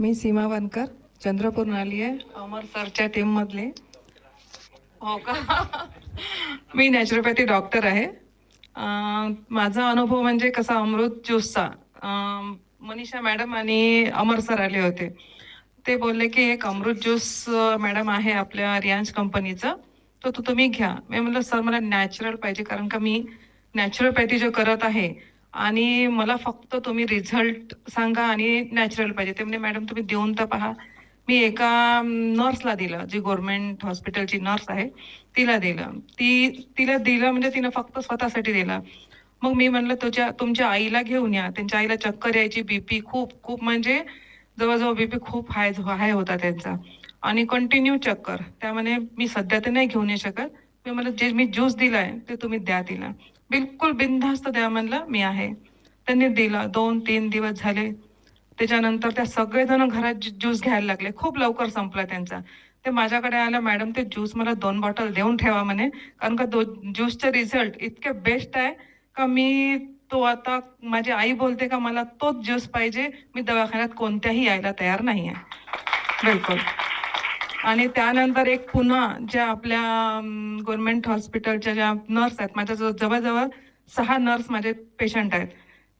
मी सीमा वानकर चंद्रपूरहून आली आहे, अमर सरच्या टीममधली. हो का? मी नॅचरोपॅथी डॉक्टर आहे. माझा अनुभव म्हणजे कसा अमृत ज्यूसचा. मनीषा मॅडम आणि अमर सर आले होते. ते बोलले की एक अमृत ज्यूस मॅडम आहे आपल्या रियांश कंपनीचं, तर तो तुम्ही घ्या. मी म्हटलं सर मला नॅचरल पाहिजे, कारण का मी नॅचरोपॅथी जो करत आहे आणि मला फक्त तुम्ही रिझल्ट सांगा आणि नॅचरल पाहिजे. ते म्हणजे मॅडम तुम्ही देऊन तर पहा. मी एका नर्सला दिलं, जी गव्हर्नमेंट हॉस्पिटलची नर्स आहे तिला दिलं. तिला दिलं म्हणजे तिनं फक्त स्वतःसाठी दिलं. मग मी म्हणलं तुमच्या आईला घेऊन या. त्यांच्या आईला चक्कर यायची, बीपी खूप खूप म्हणजे जवळजवळ बीपी खूप हाय होता त्यांचा आणि कंटिन्यू चक्कर. त्यामुळे मी सध्या तर नाही घेऊन येऊ शकत. मी म्हणलं जे मी ज्यूस दिलाय ते तुम्ही द्या तिला, बिलकुल बिनधास्त द्या म्हणलं, मी आहे. त्यांनी दिला. 2-3 दिवस झाले. त्याच्यानंतर त्या सगळेजण घरात ज्यूस घ्यायला लागले. खूप लवकर संपला त्यांचा. ते माझ्याकडे आलं, मॅडम ते ज्यूस मला 2 बॉटल देऊन ठेवा म्हणे, कारण का ज्यूसचे रिझल्ट इतके बेस्ट आहे का मी तो आता माझी आई बोलते का मला तोच ज्यूस पाहिजे. मी दवाखान्यात कोणत्याही यायला तयार नाही आहे, बिलकुल. आणि त्यानंतर एक पुन्हा ज्या आपल्या गव्हर्नमेंट हॉस्पिटलच्या ज्या नर्स आहेत, माझ्या जवळजवळ 6 नर्स माझे पेशंट आहेत.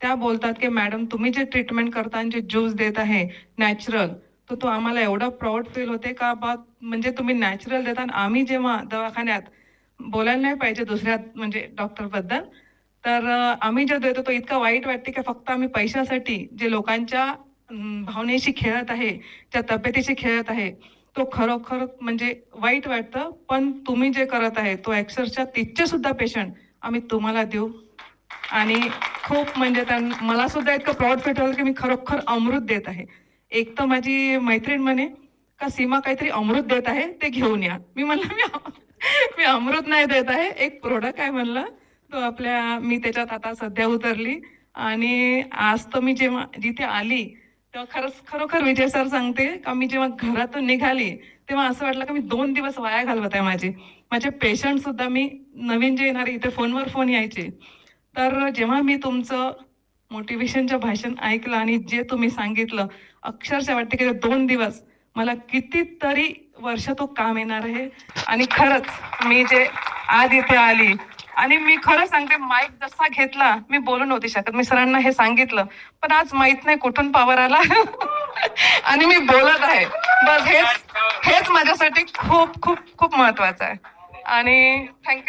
त्या बोलतात की मॅडम तुम्ही जे ट्रीटमेंट करता आणि जे ज्यूस देत आहे नॅचरल, तर तो आम्हाला एवढा प्राऊड फील होते का बा, म्हणजे तुम्ही नॅचरल देता. आम्ही जेव्हा दवाखान्यात बोलायला नाही पाहिजे दुसऱ्या म्हणजे डॉक्टरबद्दल, तर आम्ही जे देतो तो इतका वाईट वाटते की फक्त आम्ही पैशासाठी जे लोकांच्या भावनेशी खेळत आहे, त्या तब्येतीशी खेळत आहे, तो खरोखर म्हणजे वाईट वाटतं. पण तुम्ही जे करत आहे तो अक्षरशः तिथचे सुद्धा पेशंट आम्ही तुम्हाला देऊ. आणि खूप म्हणजे मला सुद्धा इतकं प्राऊड फील होतं की मी खरोखर अमृत देत आहे. एक तर माझी मैत्रीण म्हणे का सीमा काहीतरी अमृत देत आहे, ते घेऊन या. मी म्हणलं मी अमृत नाही देत आहे, एक प्रोडक्ट आहे म्हणलं. तो मी त्याच्यात आता सध्या उतरली. आणि आज तर मी जेव्हा जिथे आली तेव्हा खरोखर विजय सर सांगते का मी जेव्हा घरातून निघाली तेव्हा असं वाटलं की मी 2 दिवस वाया घालवत आहे माझे पेशंट सुद्धा. मी नवीन जे येणारे इथे फोनवर फोन यायचे, तर जेव्हा मी तुमचं मोटिवेशनचं भाषण ऐकलं आणि जे तुम्ही सांगितलं, अक्षरशः वाटते की 2 दिवस मला कितीतरी वर्ष तो काम येणार आहे. आणि खरंच मी जे आज इथे आली आणि मी खरं सांगते, माईक जसा घेतला मी बोलू नव्हती शकत. मी सरांना हे सांगितलं, पण आज माहित नाही कुठून पॉवर आला आणि मी बोलत आहे. बस हेच माझ्यासाठी खूप खूप खूप महत्वाचं आहे. आणि थँक्यू.